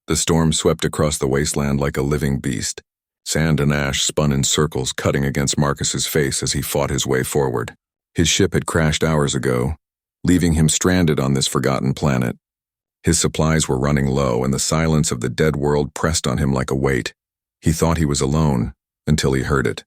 The storm swept across the wasteland like a living beast. Sand and ash spun in circles, cutting against Marcus's face as he fought his way forward. His ship had crashed hours ago, leaving him stranded on this forgotten planet. His supplies were running low, and the silence of the dead world pressed on him like a weight. He thought he was alone, until he heard it.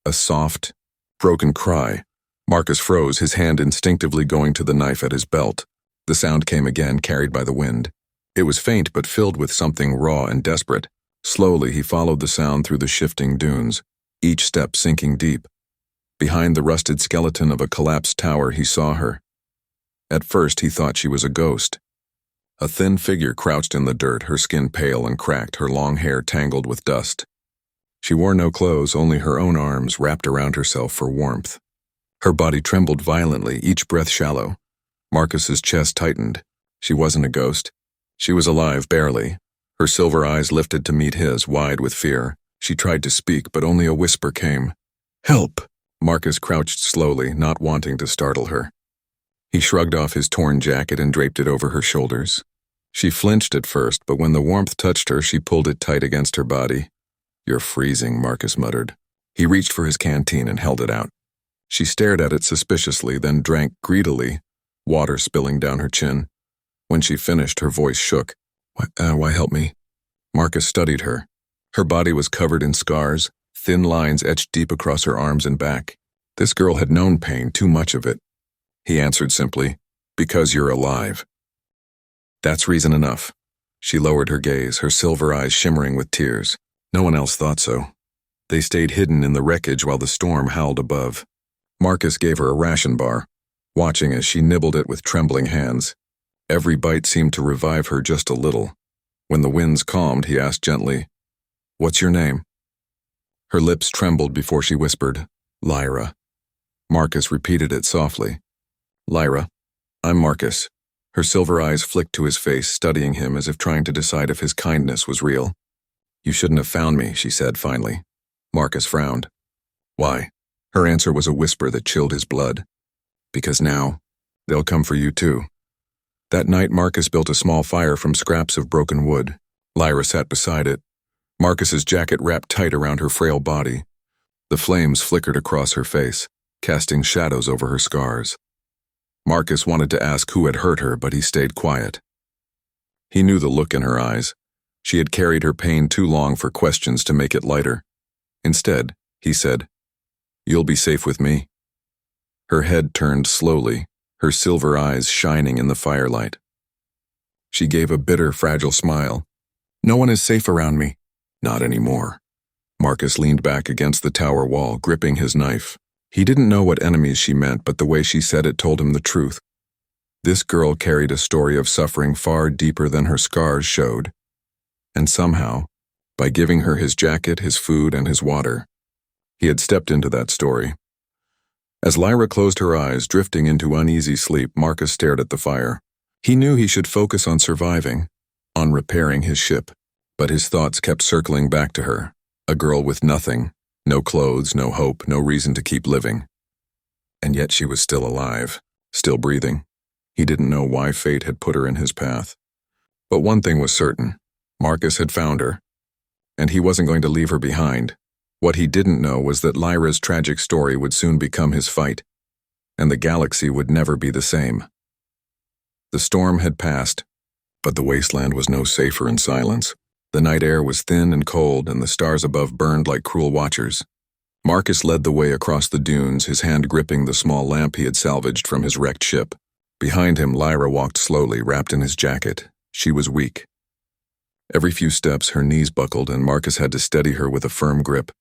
A soft, broken cry. Marcus froze, his hand instinctively going to the knife at his belt. The sound came again, carried by the wind. It was faint but filled with something raw and desperate. Slowly he followed the sound through the shifting dunes, each step sinking deep. Behind the rusted skeleton of a collapsed tower he saw her. At first he thought she was a ghost. A thin figure crouched in the dirt, her skin pale and cracked, her long hair tangled with dust. She wore no clothes, only her own arms wrapped around herself for warmth. Her body trembled violently, each breath shallow. Marcus's chest tightened. She wasn't a ghost. She was alive, barely. Her silver eyes lifted to meet his, wide with fear. She tried to speak, but only a whisper came. "Help!" Marcus crouched slowly, not wanting to startle her. He shrugged off his torn jacket and draped it over her shoulders. She flinched at first, but when the warmth touched her, she pulled it tight against her body. "You're freezing," Marcus muttered. He reached for his canteen and held it out. She stared at it suspiciously, then drank greedily, water spilling down her chin. When she finished, her voice shook. Why help me?" Marcus studied her. Her body was covered in scars, thin lines etched deep across her arms and back. This girl had known pain, too much of it. He answered simply, "Because you're alive." "That's reason enough." She lowered her gaze, her silver eyes shimmering with tears. No one else thought so. They stayed hidden in the wreckage while the storm howled above. Marcus gave her a ration bar, watching as she nibbled it with trembling hands. Every bite seemed to revive her just a little. When the winds calmed, he asked gently, "What's your name?" Her lips trembled before she whispered, "Lyra." Marcus repeated it softly. "Lyra, I'm Marcus." Her silver eyes flicked to his face, studying him as if trying to decide if his kindness was real. "You shouldn't have found me," she said finally. Marcus frowned. "Why?" Her answer was a whisper that chilled his blood. "Because now, they'll come for you too." That night, Marcus built a small fire from scraps of broken wood. Lyra sat beside it, Marcus's jacket wrapped tight around her frail body. The flames flickered across her face, casting shadows over her scars. Marcus wanted to ask who had hurt her, but he stayed quiet. He knew the look in her eyes. She had carried her pain too long for questions to make it lighter. Instead, he said, "You'll be safe with me." Her head turned slowly, her silver eyes shining in the firelight. She gave a bitter, fragile smile. "No one is safe around me." "Not anymore." Marcus leaned back against the tower wall, gripping his knife. He didn't know what enemies she meant, but the way she said it told him the truth. This girl carried a story of suffering far deeper than her scars showed. And somehow, by giving her his jacket, his food, and his water, he had stepped into that story. As Lyra closed her eyes, drifting into uneasy sleep, Marcus stared at the fire. He knew he should focus on surviving, on repairing his ship, but his thoughts kept circling back to her, a girl with nothing, no clothes, no hope, no reason to keep living. And yet she was still alive, still breathing. He didn't know why fate had put her in his path. But one thing was certain, Marcus had found her, and he wasn't going to leave her behind. What he didn't know was that Lyra's tragic story would soon become his fight, and the galaxy would never be the same. The storm had passed, but the wasteland was no safer in silence. The night air was thin and cold, and the stars above burned like cruel watchers. Marcus led the way across the dunes, his hand gripping the small lamp he had salvaged from his wrecked ship. Behind him, Lyra walked slowly, wrapped in his jacket. She was weak. Every few steps, her knees buckled, and Marcus had to steady her with a firm grip.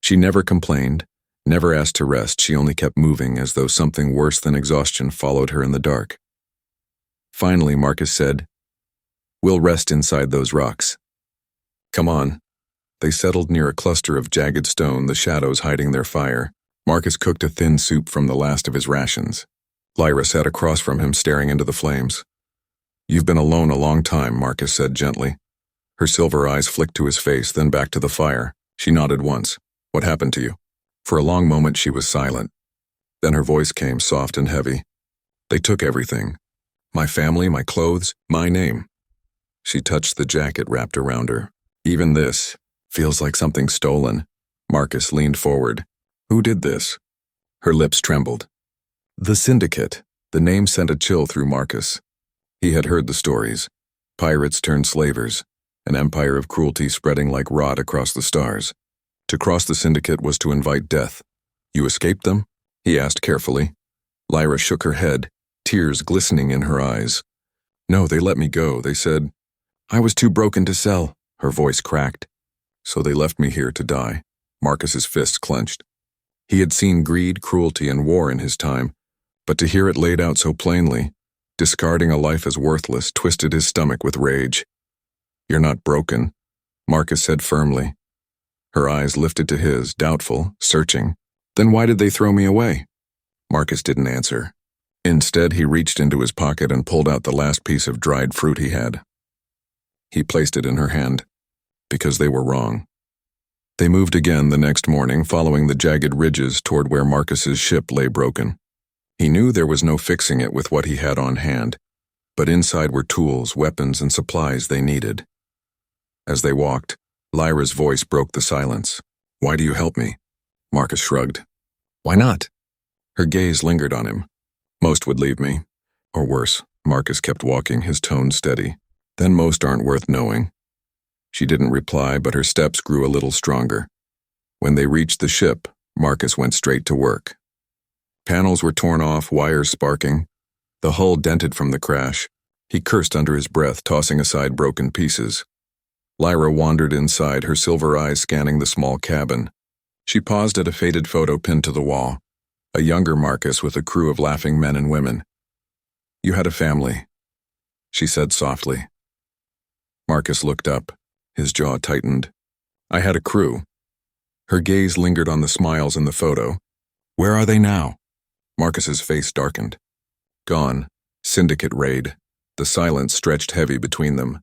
She never complained, never asked to rest. She only kept moving, as though something worse than exhaustion followed her in the dark. Finally, Marcus said, "We'll rest inside those rocks." "Come on." They settled near a cluster of jagged stone, the shadows hiding their fire. Marcus cooked a thin soup from the last of his rations. Lyra sat across from him, staring into the flames. "You've been alone a long time," Marcus said gently. Her silver eyes flicked to his face, then back to the fire. She nodded once. "What happened to you?" For a long moment she was silent. Then her voice came soft and heavy. "They took everything. My family, my clothes, my name. She touched the jacket wrapped around her. Even this feels like something stolen. Marcus leaned forward. Who did this? Her lips trembled. The Syndicate. The name sent a chill through Marcus. He had heard the stories. Pirates turned slavers, an empire of cruelty spreading like rot across the stars. To cross the Syndicate was to invite death. You escaped them? He asked carefully. Lyra shook her head, tears glistening in her eyes. No, they let me go. They said, I was too broken to sell. Her voice cracked. So they left me here to die. Marcus's fists clenched. He had seen greed, cruelty, and war in his time, but to hear it laid out so plainly, discarding a life as worthless, twisted his stomach with rage. You're not broken, Marcus said firmly. Her eyes lifted to his, doubtful, searching. Then why did they throw me away? Marcus didn't answer. Instead, he reached into his pocket and pulled out the last piece of dried fruit he had. He placed it in her hand, because they were wrong. They moved again the next morning, following the jagged ridges toward where Marcus's ship lay broken. He knew there was no fixing it with what he had on hand, but inside were tools, weapons, and supplies they needed. As they walked, Lyra's voice broke the silence. Why do you help me? Marcus shrugged. Why not? Her gaze lingered on him. Most would leave me. Or worse, Marcus kept walking, his tone steady. Then most aren't worth knowing. She didn't reply, but her steps grew a little stronger. When they reached the ship, Marcus went straight to work. Panels were torn off, wires sparking. The hull dented from the crash. He cursed under his breath, tossing aside broken pieces. Lyra wandered inside, her silver eyes scanning the small cabin. She paused at a faded photo pinned to the wall. A younger Marcus with a crew of laughing men and women. You had a family, she said softly. Marcus looked up, his jaw tightened. I had a crew. Her gaze lingered on the smiles in the photo. Where are they now? Marcus's face darkened. Gone. Syndicate raid. The silence stretched heavy between them.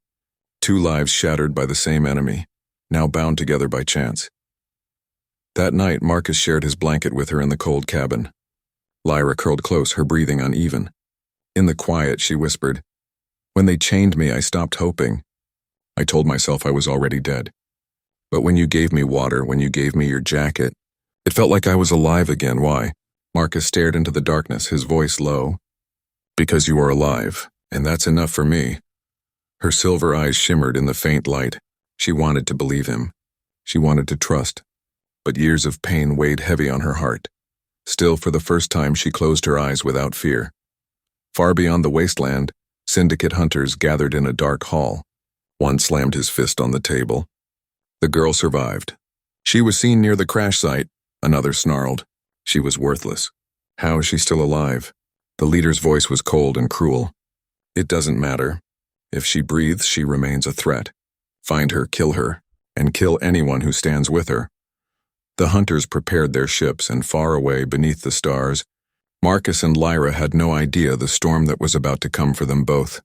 Two lives shattered by the same enemy, now bound together by chance. That night, Marcus shared his blanket with her in the cold cabin. Lyra curled close, her breathing uneven. In the quiet, she whispered, When they chained me, I stopped hoping. I told myself I was already dead. But when you gave me water, when you gave me your jacket, it felt like I was alive again. Why? Marcus stared into the darkness, his voice low. Because you are alive, and that's enough for me. Her silver eyes shimmered in the faint light. She wanted to believe him. She wanted to trust. But years of pain weighed heavy on her heart. Still, for the first time, she closed her eyes without fear. Far beyond the wasteland, Syndicate hunters gathered in a dark hall. One slammed his fist on the table. The girl survived. She was seen near the crash site. Another snarled. She was worthless. How is she still alive? The leader's voice was cold and cruel. It doesn't matter. If she breathes, she remains a threat. Find her, and kill anyone who stands with her. The hunters prepared their ships, and far away beneath the stars, Marcus and Lyra had no idea the storm that was about to come for them both.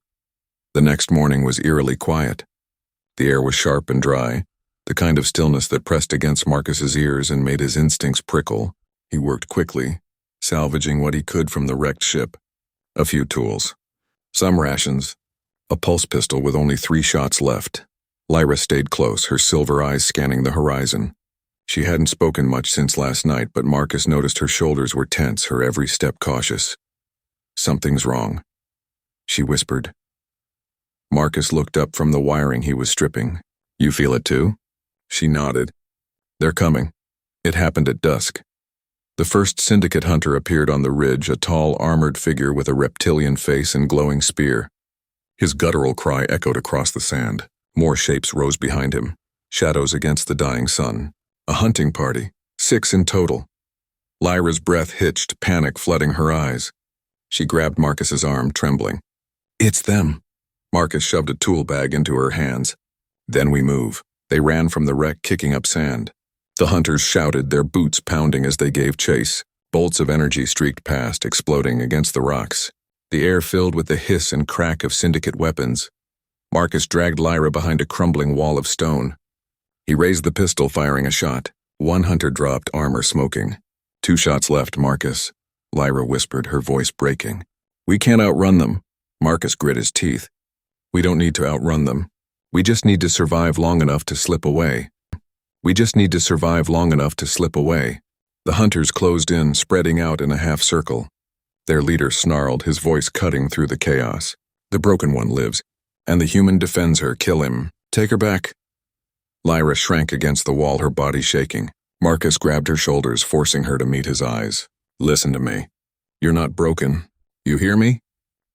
The next morning was eerily quiet. The air was sharp and dry, the kind of stillness that pressed against Marcus's ears and made his instincts prickle. He worked quickly, salvaging what he could from the wrecked ship. A few tools. Some rations. A pulse pistol with only 3 shots left. Lyra stayed close, her silver eyes scanning the horizon. She hadn't spoken much since last night, but Marcus noticed her shoulders were tense, her every step cautious. Something's wrong, she whispered. Marcus looked up from the wiring he was stripping. You feel it too? She nodded. They're coming. It happened at dusk. The first Syndicate hunter appeared on the ridge, a tall, armored figure with a reptilian face and glowing spear. His guttural cry echoed across the sand. More shapes rose behind him, shadows against the dying sun. A hunting party, 6 in total. Lyra's breath hitched, panic flooding her eyes. She grabbed Marcus's arm, trembling. It's them. Marcus shoved a tool bag into her hands. Then we move. They ran from the wreck, kicking up sand. The hunters shouted, their boots pounding as they gave chase. Bolts of energy streaked past, exploding against the rocks. The air filled with the hiss and crack of Syndicate weapons. Marcus dragged Lyra behind a crumbling wall of stone. He raised the pistol, firing a shot. One hunter dropped, armor smoking. 2 shots left, Marcus. Lyra whispered, her voice breaking. We can't outrun them. Marcus grit his teeth. We don't need to outrun them. We just need to survive long enough to slip away. We just need to survive long enough to slip away. The hunters closed in, spreading out in a half circle. Their leader snarled, his voice cutting through the chaos. The broken one lives, and the human defends her. Kill him. Take her back. Lyra shrank against the wall, her body shaking. Marcus grabbed her shoulders, forcing her to meet his eyes. Listen to me. You're not broken. You hear me?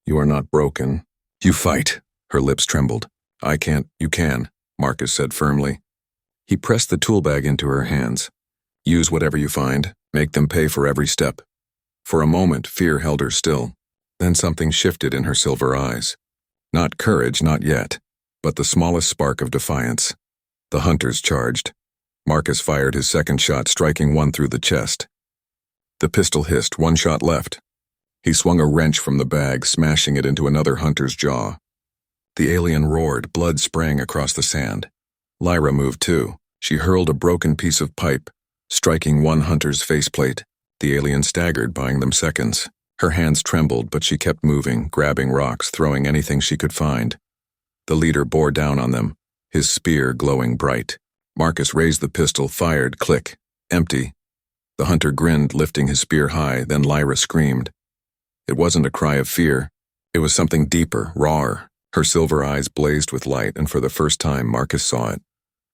You are not broken. You fight. Her lips trembled. I can't. You can, Marcus said firmly. He pressed the tool bag into her hands. Use whatever you find. Make them pay for every step. For a moment, fear held her still. Then something shifted in her silver eyes. Not courage, not yet, but the smallest spark of defiance. The hunters charged. Marcus fired his second shot, striking one through the chest. The pistol hissed, one shot left. He swung a wrench from the bag, smashing it into another hunter's jaw. The alien roared, blood sprang across the sand. Lyra moved too. She hurled a broken piece of pipe, striking one hunter's faceplate. The alien staggered, buying them seconds. Her hands trembled, but she kept moving, grabbing rocks, throwing anything she could find. The leader bore down on them, his spear glowing bright. Marcus raised the pistol, fired, click. Empty. The hunter grinned, lifting his spear high, then Lyra screamed. It wasn't a cry of fear. It was something deeper, rawer. Her silver eyes blazed with light, and for the first time Marcus saw it.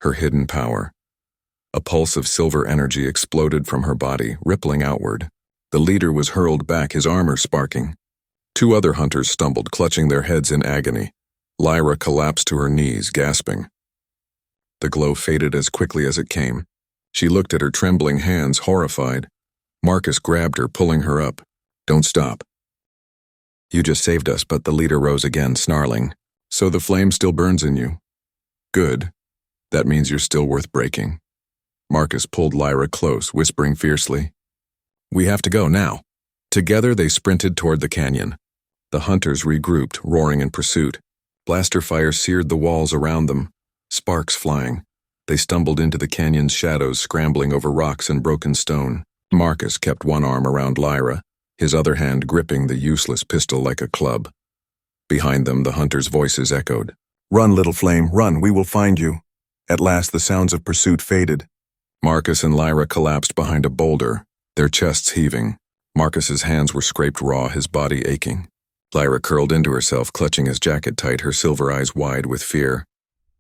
Her hidden power. A pulse of silver energy exploded from her body, rippling outward. The leader was hurled back, his armor sparking. Two other hunters stumbled, clutching their heads in agony. Lyra collapsed to her knees, gasping. The glow faded as quickly as it came. She looked at her trembling hands, horrified. Marcus grabbed her, pulling her up. Don't stop. You just saved us, but the leader rose again, snarling. So the flame still burns in you. Good. That means you're still worth breaking. Marcus pulled Lyra close, whispering fiercely. We have to go now. Together they sprinted toward the canyon. The hunters regrouped, roaring in pursuit. Blaster fire seared the walls around them, sparks flying. They stumbled into the canyon's shadows, scrambling over rocks and broken stone. Marcus kept one arm around Lyra, his other hand gripping the useless pistol like a club. Behind them, the hunters' voices echoed. Run, little flame, run, we will find you. At last, the sounds of pursuit faded. Marcus and Lyra collapsed behind a boulder, their chests heaving. Marcus's hands were scraped raw, his body aching. Lyra curled into herself, clutching his jacket tight, her silver eyes wide with fear.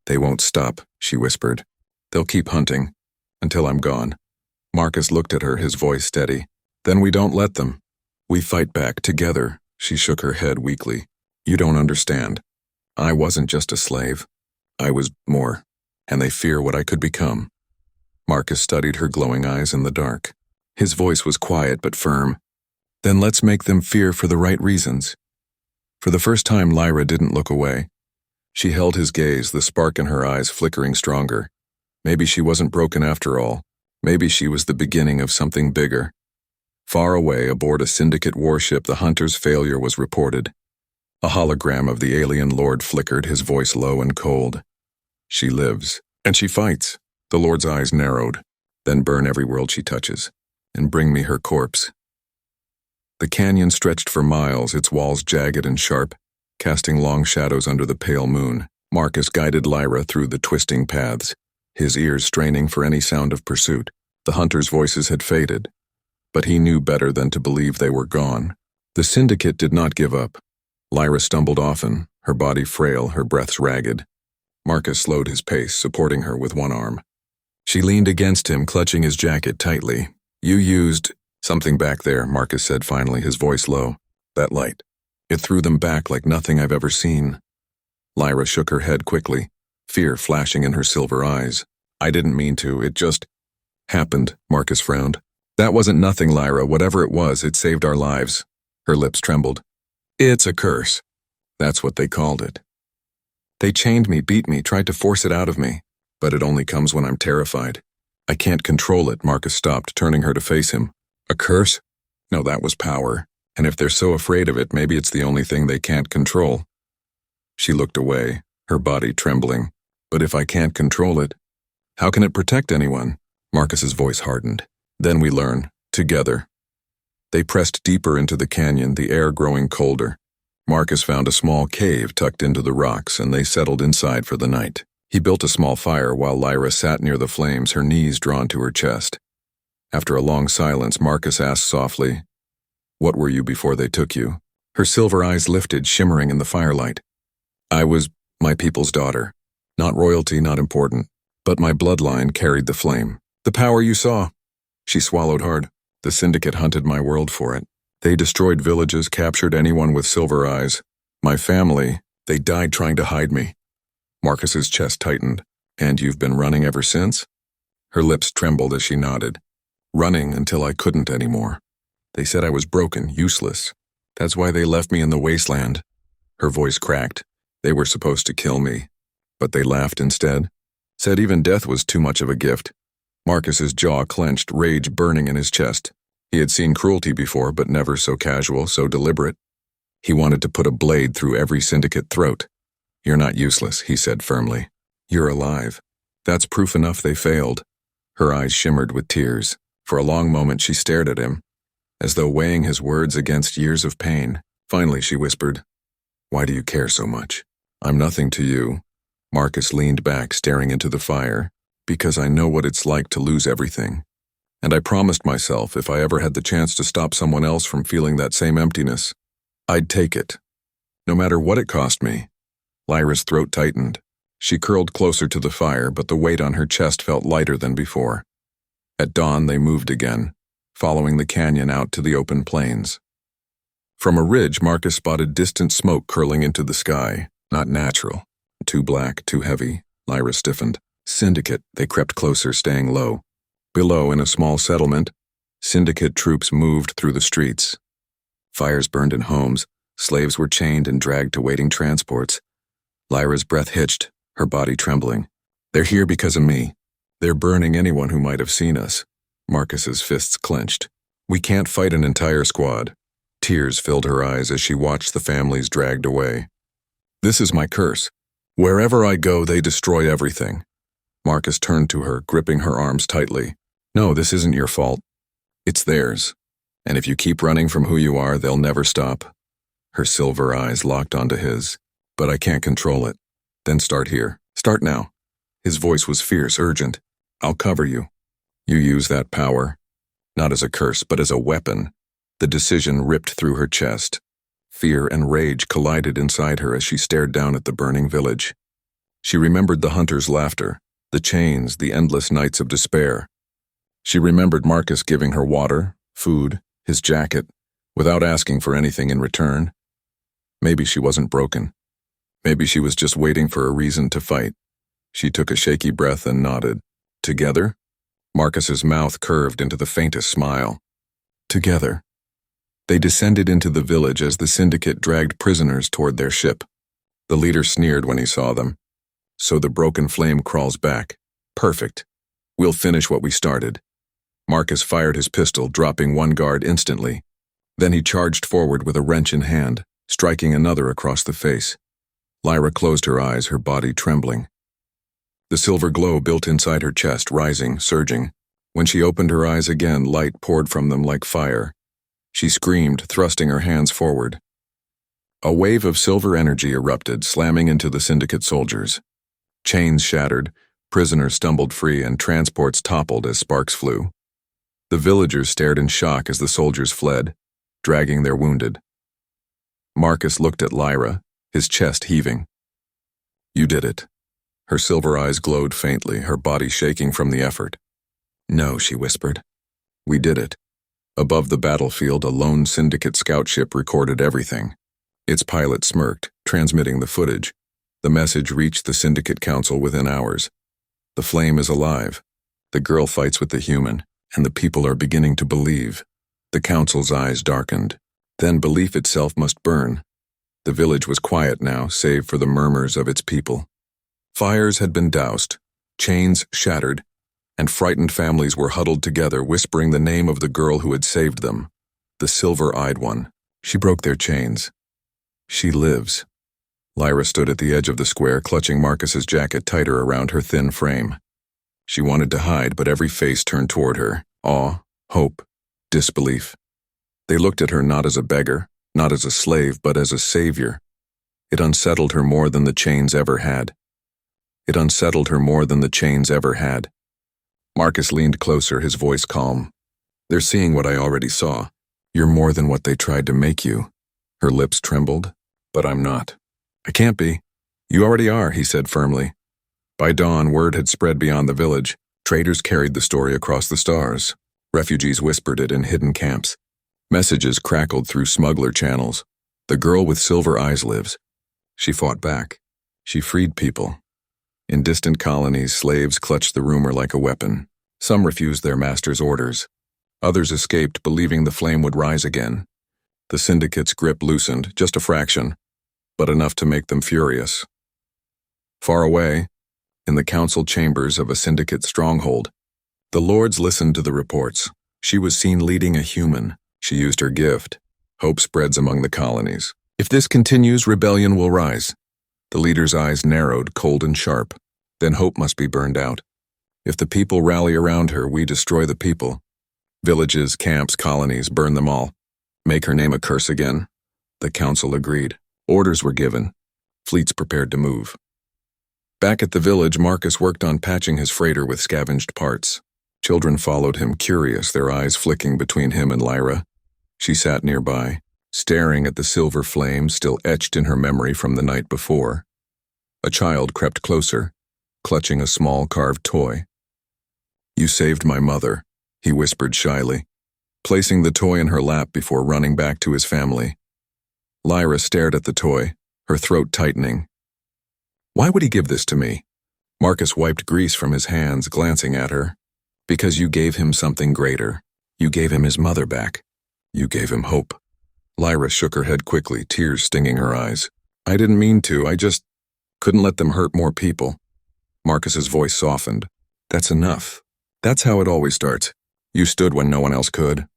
They won't stop, she whispered. They'll keep hunting, until I'm gone. Marcus looked at her, his voice steady. Then we don't let them. We fight back, together. She shook her head weakly. You don't understand. I wasn't just a slave. I was more, and they fear what I could become. Marcus studied her glowing eyes in the dark. His voice was quiet but firm. Then let's make them fear for the right reasons. For the first time, Lyra didn't look away. She held his gaze, the spark in her eyes flickering stronger. Maybe she wasn't broken after all. Maybe she was the beginning of something bigger. Far away, aboard a syndicate warship, the hunter's failure was reported. A hologram of the alien lord flickered, his voice low and cold. She lives, and she fights. The lord's eyes narrowed. Then burn every world she touches, and bring me her corpse. The canyon stretched for miles, its walls jagged and sharp, casting long shadows under the pale moon. Marcus guided Lyra through the twisting paths, his ears straining for any sound of pursuit. The hunters' voices had faded, but he knew better than to believe they were gone. The syndicate did not give up. Lyra stumbled often, her body frail, her breaths ragged. Marcus slowed his pace, supporting her with one arm. She leaned against him, clutching his jacket tightly. You used something back there, Marcus said finally, his voice low. That light. It threw them back like nothing I've ever seen. Lyra shook her head quickly, fear flashing in her silver eyes. I didn't mean to, it just happened, Marcus frowned. That wasn't nothing, Lyra. Whatever it was, it saved our lives. Her lips trembled. It's a curse. That's what they called it. They chained me, beat me, tried to force it out of me. But it only comes when I'm terrified. I can't control it, Marcus stopped, turning her to face him. A curse? No, that was power. And if they're so afraid of it, maybe it's the only thing they can't control. She looked away, her body trembling. But if I can't control it, how can it protect anyone? Marcus's voice hardened. Then we learn, together. They pressed deeper into the canyon, the air growing colder. Marcus found a small cave tucked into the rocks, and they settled inside for the night. He built a small fire while Lyra sat near the flames, her knees drawn to her chest. After a long silence, Marcus asked softly, "What were you before they took you?" Her silver eyes lifted, shimmering in the firelight. "I was my people's daughter. Not royalty, not important, but my bloodline carried the flame. The power you saw." She swallowed hard. "The Syndicate hunted my world for it. They destroyed villages, captured anyone with silver eyes. My family, they died trying to hide me." Marcus's chest tightened. "And you've been running ever since?" Her lips trembled as she nodded. "Running until I couldn't anymore. They said I was broken, useless. That's why they left me in the wasteland." Her voice cracked. "They were supposed to kill me, but they laughed instead. Said even death was too much of a gift." Marcus's jaw clenched, rage burning in his chest. He had seen cruelty before, but never so casual, so deliberate. He wanted to put a blade through every Syndicate throat. "You're not useless," he said firmly. "You're alive. That's proof enough they failed." Her eyes shimmered with tears. For a long moment she stared at him, as though weighing his words against years of pain. Finally she whispered, "Why do you care so much?" "I'm nothing to you." Marcus leaned back, staring into the fire. "Because I know what it's like to lose everything. And I promised myself if I ever had the chance to stop someone else from feeling that same emptiness, I'd take it. No matter what it cost me." Lyra's throat tightened. She curled closer to the fire, but the weight on her chest felt lighter than before. At dawn they moved again, following the canyon out to the open plains. From a ridge, Marcus spotted distant smoke curling into the sky. Not natural. Too black, too heavy. Lyra stiffened. Syndicate. They crept closer, staying low. Below, in a small settlement, Syndicate troops moved through the streets. Fires burned in homes. Slaves were chained and dragged to waiting transports. Lyra's breath hitched, her body trembling. "They're here because of me. They're burning anyone who might have seen us." Marcus's fists clenched. "We can't fight an entire squad." Tears filled her eyes as she watched the families dragged away. "This is my curse. Wherever I go, they destroy everything." Marcus turned to her, gripping her arms tightly. "No, this isn't your fault. It's theirs. And if you keep running from who you are, they'll never stop." Her silver eyes locked onto his. "But I can't control it." "Then start here. Start now." His voice was fierce, urgent. "I'll cover you." "You use that power, not as a curse, but as a weapon." The decision ripped through her chest. Fear and rage collided inside her as she stared down at the burning village. She remembered the hunters' laughter, the chains, the endless nights of despair. She remembered Marcus giving her water, food, his jacket, without asking for anything in return. Maybe she wasn't broken. Maybe she was just waiting for a reason to fight. She took a shaky breath and nodded. "Together?" Marcus's mouth curved into the faintest smile. "Together." They descended into the village as the Syndicate dragged prisoners toward their ship. The leader sneered when he saw them. "So the broken flame crawls back. Perfect. We'll finish what we started." Marcus fired his pistol, dropping one guard instantly. Then he charged forward with a wrench in hand, striking another across the face. Lyra closed her eyes, her body trembling. The silver glow built inside her chest, rising, surging. When she opened her eyes again, light poured from them like fire. She screamed, thrusting her hands forward. A wave of silver energy erupted, slamming into the Syndicate soldiers. Chains shattered, prisoners stumbled free, and transports toppled as sparks flew. The villagers stared in shock as the soldiers fled, dragging their wounded. Marcus looked at Lyra, his chest heaving. "You did it." Her silver eyes glowed faintly, her body shaking from the effort. "No," she whispered. "We did it." Above the battlefield, a lone Syndicate scout ship recorded everything. Its pilot smirked, transmitting the footage. The message reached the Syndicate Council within hours. "The flame is alive. The girl fights with the human, and the people are beginning to believe." The Council's eyes darkened. Then belief itself must burn. The village was quiet now, save for the murmurs of its people. Fires had been doused, chains shattered, and frightened families were huddled together, whispering the name of the girl who had saved them, the silver-eyed one. She broke their chains. She lives. Lyra stood at the edge of the square, clutching Marcus's jacket tighter around her thin frame. She wanted to hide, but every face turned toward her. Awe, hope, disbelief. They looked at her not as a beggar, not as a slave, but as a savior. It unsettled her more than the chains ever had. It unsettled her more than the chains ever had. Marcus leaned closer, his voice calm. They're seeing what I already saw. You're more than what they tried to make you. Her lips trembled. But I'm not. I can't be. You already are, he said firmly. By dawn, word had spread beyond the village. Traders carried the story across the stars. Refugees whispered it in hidden camps. Messages crackled through smuggler channels. The girl with silver eyes lives. She fought back. She freed people. In distant colonies, slaves clutched the rumor like a weapon. Some refused their master's orders. Others escaped, believing the flame would rise again. The syndicate's grip loosened, just a fraction, but enough to make them furious. Far away, in the council chambers of a syndicate stronghold, the lords listened to the reports. She was seen leading a human. She used her gift. Hope spreads among the colonies. If this continues, rebellion will rise. The leader's eyes narrowed, cold and sharp. Then hope must be burned out. If the people rally around her, we destroy the people. Villages, camps, colonies, burn them all. Make her name a curse again? The council agreed. Orders were given. Fleets prepared to move. Back at the village, Marcus worked on patching his freighter with scavenged parts. Children followed him, curious, their eyes flicking between him and Lyra. She sat nearby, staring at the silver flame still etched in her memory from the night before. A child crept closer, clutching a small carved toy. You saved my mother, he whispered shyly, placing the toy in her lap before running back to his family. Lyra stared at the toy, her throat tightening. Why would he give this to me? Marcus wiped grease from his hands, glancing at her. Because you gave him something greater. You gave him his mother back. You gave him hope. Lyra shook her head quickly, tears stinging her eyes. I didn't mean to, I just couldn't let them hurt more people. Marcus's voice softened. That's enough. That's how it always starts. You stood when no one else could.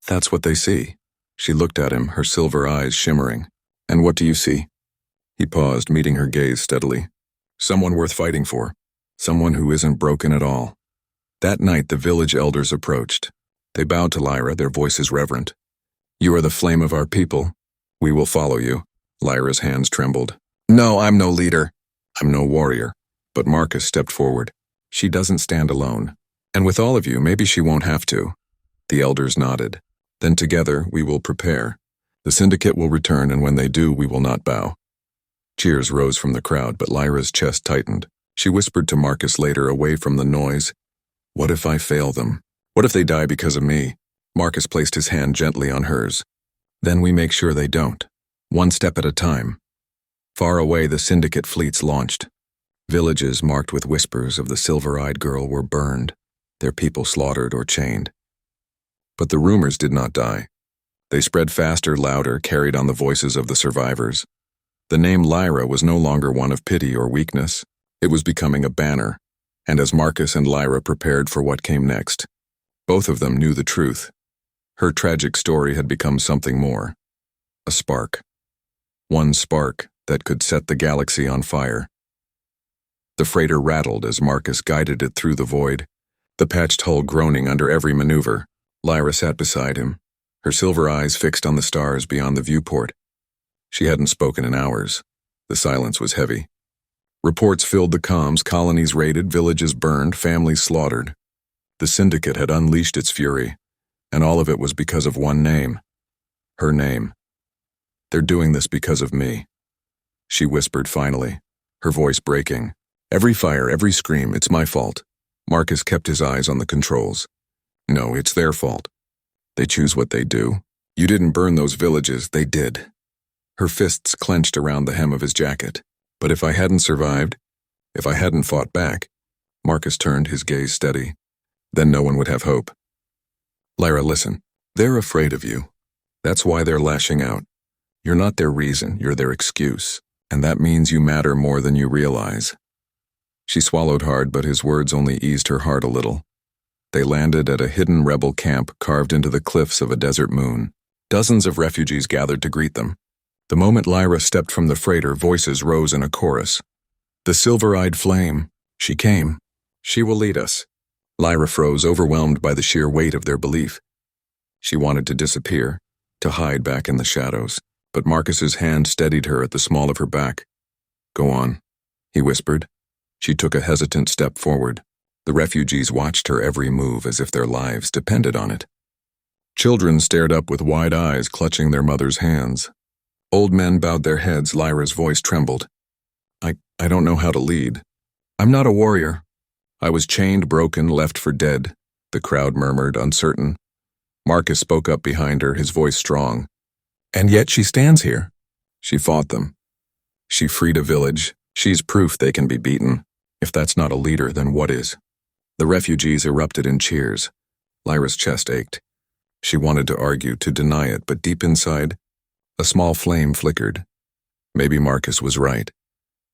That's what they see. She looked at him, her silver eyes shimmering. And what do you see? He paused, meeting her gaze steadily. Someone worth fighting for. Someone who isn't broken at all. That night, the village elders approached. They bowed to Lyra, their voices reverent. You are the flame of our people. We will follow you. Lyra's hands trembled. No, I'm no leader. I'm no warrior. But Marcus stepped forward. She doesn't stand alone. And with all of you, maybe she won't have to. The elders nodded. Then together, we will prepare. The syndicate will return, and when they do, we will not bow. Cheers rose from the crowd, but Lyra's chest tightened. She whispered to Marcus later, away from the noise. What if I fail them? What if they die because of me? Marcus placed his hand gently on hers. Then we make sure they don't. One step at a time. Far away, the syndicate fleets launched. Villages marked with whispers of the silver-eyed girl were burned, their people slaughtered or chained. But the rumors did not die. They spread faster, louder, carried on the voices of the survivors. The name Lyra was no longer one of pity or weakness. It was becoming a banner. And as Marcus and Lyra prepared for what came next, both of them knew the truth. Her tragic story had become something more. A spark. One spark that could set the galaxy on fire. The freighter rattled as Marcus guided it through the void, the patched hull groaning under every maneuver. Lyra sat beside him, her silver eyes fixed on the stars beyond the viewport. She hadn't spoken in hours. The silence was heavy. Reports filled the comms, colonies raided, villages burned, families slaughtered. The syndicate had unleashed its fury, and all of it was because of one name. Her name. They're doing this because of me. She whispered finally, her voice breaking. Every fire, every scream, it's my fault. Marcus kept his eyes on the controls. No, it's their fault. They choose what they do. You didn't burn those villages, they did. Her fists clenched around the hem of his jacket. But if I hadn't survived, if I hadn't fought back, Marcus turned, his gaze steady, then no one would have hope. Lyra, listen. They're afraid of you. That's why they're lashing out. You're not their reason, you're their excuse. And that means you matter more than you realize. She swallowed hard, but his words only eased her heart a little. They landed at a hidden rebel camp carved into the cliffs of a desert moon. Dozens of refugees gathered to greet them. The moment Lyra stepped from the freighter, voices rose in a chorus. The silver-eyed flame. She came. She will lead us. Lyra froze, overwhelmed by the sheer weight of their belief. She wanted to disappear, to hide back in the shadows. but Marcus's hand steadied her at the small of her back. "Go on," he whispered. She took a hesitant step forward. The refugees watched her every move as if their lives depended on it. Children stared up with wide eyes, clutching their mother's hands. Old men bowed their heads. Lyra's voice trembled. I don't know how to lead. I'm not a warrior. I was chained, broken, left for dead," the crowd murmured, uncertain. Marcus spoke up behind her, his voice strong. "And yet she stands here." "She fought them. She freed a village. She's proof they can be beaten. If that's not a leader, then what is?" The refugees erupted in cheers. Lyra's chest ached. She wanted to argue, to deny it, but deep inside, a small flame flickered. Maybe Marcus was right.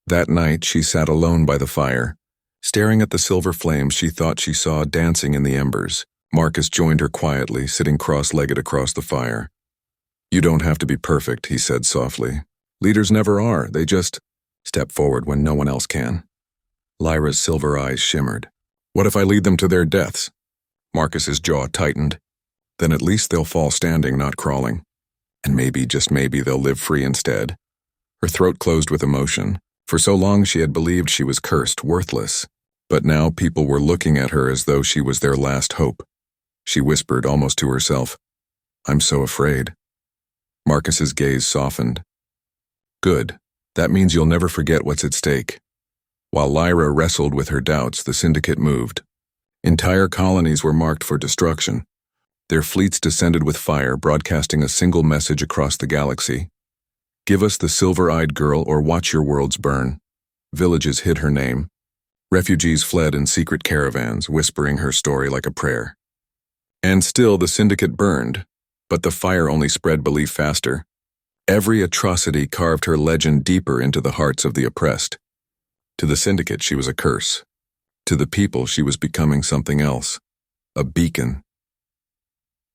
That night, she sat alone by the fire. Staring at the silver flames she thought she saw dancing in the embers. Marcus joined her quietly, sitting cross-legged across the fire. "You don't have to be perfect," he said softly. "Leaders never are. They just step forward when no one else can." Lyra's silver eyes shimmered. "What if I lead them to their deaths?" Marcus's jaw tightened. "Then at least they'll fall standing, not crawling. And maybe, just maybe, they'll live free instead." Her throat closed with emotion. For so long she had believed she was cursed, worthless. But now people were looking at her as though she was their last hope. She whispered, almost to herself, "I'm so afraid." Marcus's gaze softened. "Good. That means you'll never forget what's at stake." While Lyra wrestled with her doubts, the Syndicate moved. Entire colonies were marked for destruction. Their fleets descended with fire, broadcasting a single message across the galaxy. "Give us the silver-eyed girl or watch your worlds burn." Villages hid her name. Refugees fled in secret caravans, whispering her story like a prayer. And still the Syndicate burned, but the fire only spread belief faster. Every atrocity carved her legend deeper into the hearts of the oppressed. To the Syndicate, she was a curse. To the people, she was becoming something else. A beacon.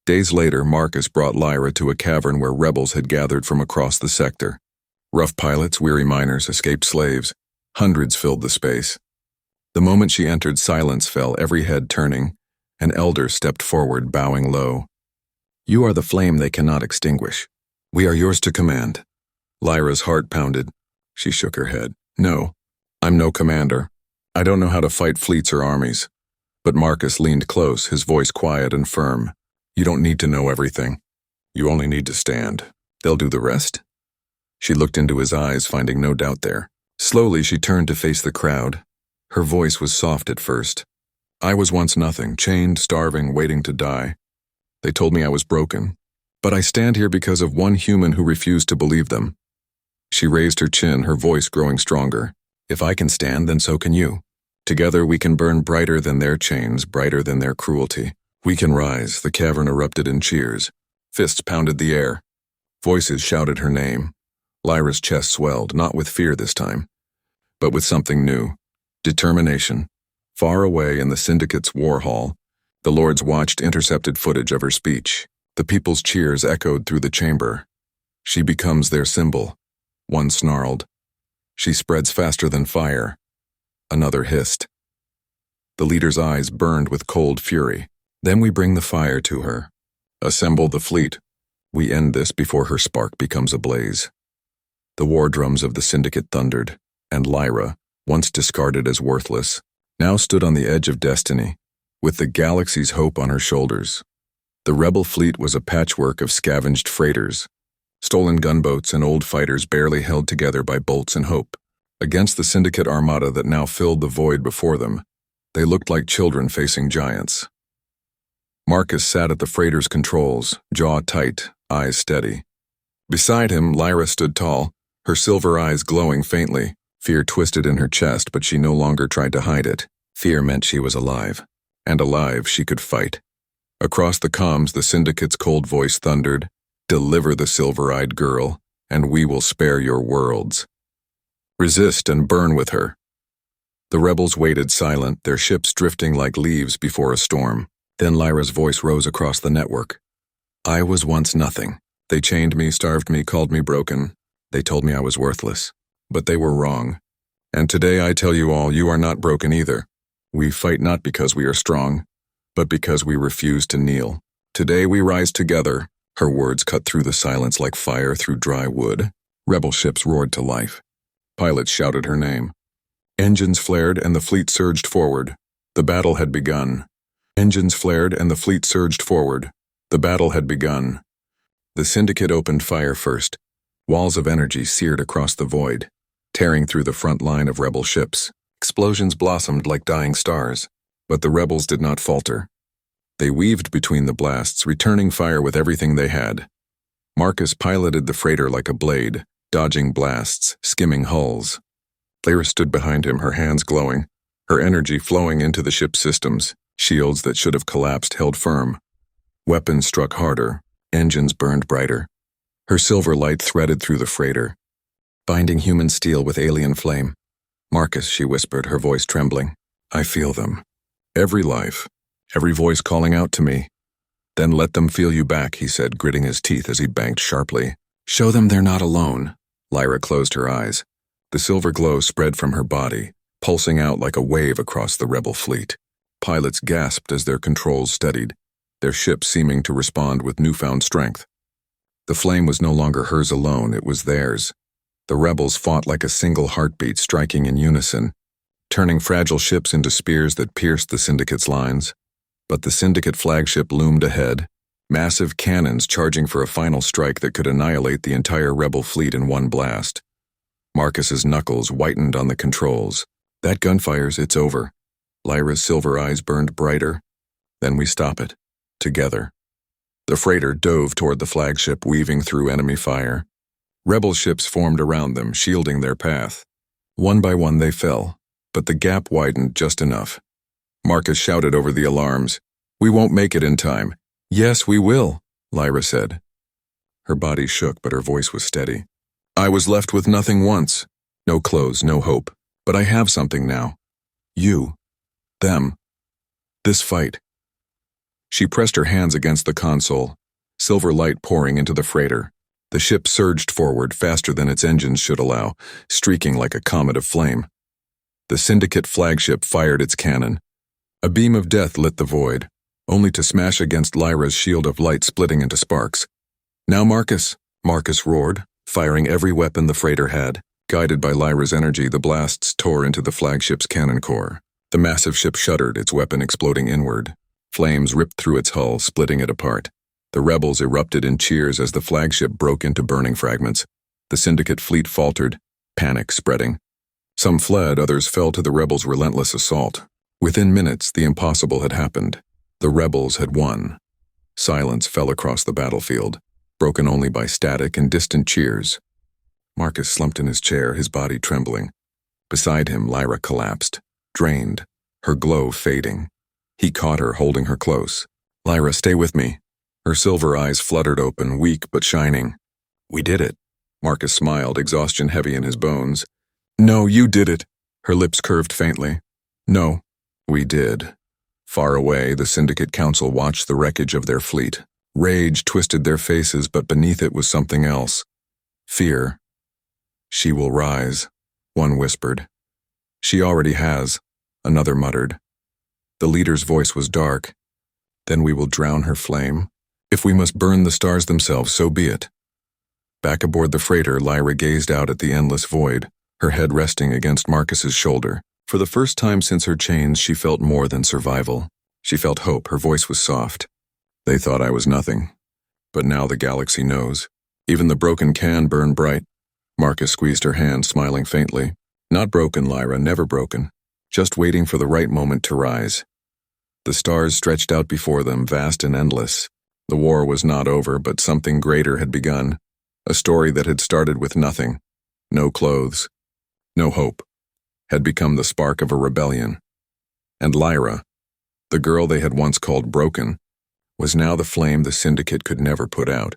Days later, Marcus brought Lyra to a cavern where rebels had gathered from across the sector. Rough pilots, weary miners, escaped slaves. Hundreds filled the space. The moment she entered, silence fell, every head turning. An elder stepped forward, bowing low. "You are the flame they cannot extinguish. We are yours to command." Lyra's heart pounded. She shook her head. "No, I'm no commander. I don't know how to fight fleets or armies." But Marcus leaned close, his voice quiet and firm. "You don't need to know everything. You only need to stand. They'll do the rest." She looked into his eyes, finding no doubt there. Slowly, she turned to face the crowd. Her voice was soft at first. "I was once nothing, chained, starving, waiting to die. They told me I was broken. But I stand here because of one human who refused to believe them." She raised her chin, her voice growing stronger. "If I can stand, then so can you. Together we can burn brighter than their chains, brighter than their cruelty. We can rise." The cavern erupted in cheers. Fists pounded the air. Voices shouted her name. Lyra's chest swelled, not with fear this time, but with something new. Determination. Far away in the Syndicate's war hall, the Lords watched intercepted footage of her speech. The people's cheers echoed through the chamber. "She becomes their symbol." One snarled. "She spreads faster than fire." Another hissed. The leader's eyes burned with cold fury. "Then we bring the fire to her. Assemble the fleet. We end this before her spark becomes a blaze." The war drums of the Syndicate thundered, and Lyra, once discarded as worthless, now stood on the edge of destiny, with the galaxy's hope on her shoulders. The rebel fleet was a patchwork of scavenged freighters, stolen gunboats and old fighters barely held together by bolts and hope. Against the Syndicate armada that now filled the void before them, they looked like children facing giants. Marcus sat at the freighter's controls, jaw tight, eyes steady. Beside him, Lyra stood tall, her silver eyes glowing faintly. Fear twisted in her chest, but she no longer tried to hide it. Fear meant she was alive, and alive she could fight. Across the comms, the Syndicate's cold voice thundered, "Deliver the silver-eyed girl, and we will spare your worlds. Resist and burn with her." The rebels waited silent, their ships drifting like leaves before a storm. Then Lyra's voice rose across the network. "I was once nothing. They chained me, starved me, called me broken. They told me I was worthless. But they were wrong. And today I tell you all, you are not broken either. We fight not because we are strong, but because we refuse to kneel. Today we rise together, Her words cut through the silence like fire through dry wood. Rebel ships roared to life. Pilots shouted her name. Engines flared and the fleet surged forward. The battle had begun. Engines flared and the fleet surged forward. The battle had begun. The Syndicate opened fire first. Walls of energy seared across the void, tearing through the front line of rebel ships. Explosions blossomed like dying stars, but the rebels did not falter. They weaved between the blasts, returning fire with everything they had. Marcus piloted the freighter like a blade, dodging blasts, skimming hulls. Lyra stood behind him, her hands glowing, her energy flowing into the ship's systems. Shields that should have collapsed held firm. Weapons struck harder, engines burned brighter. Her silver light threaded through the freighter, binding human steel with alien flame. "Marcus," she whispered, her voice trembling. "I feel them. Every life, every voice calling out to me." "Then let them feel you back," he said, gritting his teeth as he banked sharply. "Show them they're not alone." Lyra closed her eyes. The silver glow spread from her body, pulsing out like a wave across the rebel fleet. Pilots gasped as their controls steadied, their ship seeming to respond with newfound strength. The flame was no longer hers alone, it was theirs. The rebels fought like a single heartbeat, striking in unison, turning fragile ships into spears that pierced the Syndicate's lines. But the Syndicate flagship loomed ahead, massive cannons charging for a final strike that could annihilate the entire rebel fleet in one blast. Marcus's knuckles whitened on the controls. "That gun fires, it's over." Lyra's silver eyes burned brighter. "Then we stop it. Together." The freighter dove toward the flagship, weaving through enemy fire. Rebel ships formed around them, shielding their path. One by one they fell, but the gap widened just enough. Marcus shouted over the alarms, "We won't make it in time." "Yes, we will," Lyra said. Her body shook, but her voice was steady. "I was left with nothing once. No clothes, no hope. But I have something now. You. Them. This fight." She pressed her hands against the console, silver light pouring into the freighter. The ship surged forward faster than its engines should allow, streaking like a comet of flame. The Syndicate flagship fired its cannon. A beam of death lit the void, only to smash against Lyra's shield of light, splitting into sparks. "Now Marcus," Marcus roared, firing every weapon the freighter had. Guided by Lyra's energy, the blasts tore into the flagship's cannon core. The massive ship shuddered, its weapon exploding inward. Flames ripped through its hull, splitting it apart. The rebels erupted in cheers as the flagship broke into burning fragments. The Syndicate fleet faltered, panic spreading. Some fled, others fell to the rebels' relentless assault. Within minutes, the impossible had happened. The rebels had won. Silence fell across the battlefield, broken only by static and distant cheers. Marcus slumped in his chair, his body trembling. Beside him, Lyra collapsed, drained, her glow fading. He caught her, holding her close. "Lyra, stay with me." Her silver eyes fluttered open, weak but shining. "We did it." Marcus smiled, exhaustion heavy in his bones. "No, you did it." Her lips curved faintly. "No, we did." Far away, the Syndicate Council watched the wreckage of their fleet. Rage twisted their faces, but beneath it was something else. Fear. "She will rise," one whispered. "She already has," another muttered. The leader's voice was dark. "Then we will drown her flame. If we must burn the stars themselves, so be it." Back aboard the freighter, Lyra gazed out at the endless void, her head resting against Marcus's shoulder. For the first time since her chains, she felt more than survival. She felt hope, her voice was soft. "They thought I was nothing. But now the galaxy knows. Even the broken can burn bright." Marcus squeezed her hand, smiling faintly. "Not broken, Lyra, never broken. Just waiting for the right moment to rise." The stars stretched out before them, vast and endless. The war was not over, but something greater had begun. A story that had started with nothing, no clothes, no hope, had become the spark of a rebellion. And Lyra, the girl they had once called broken, was now the flame the Syndicate could never put out.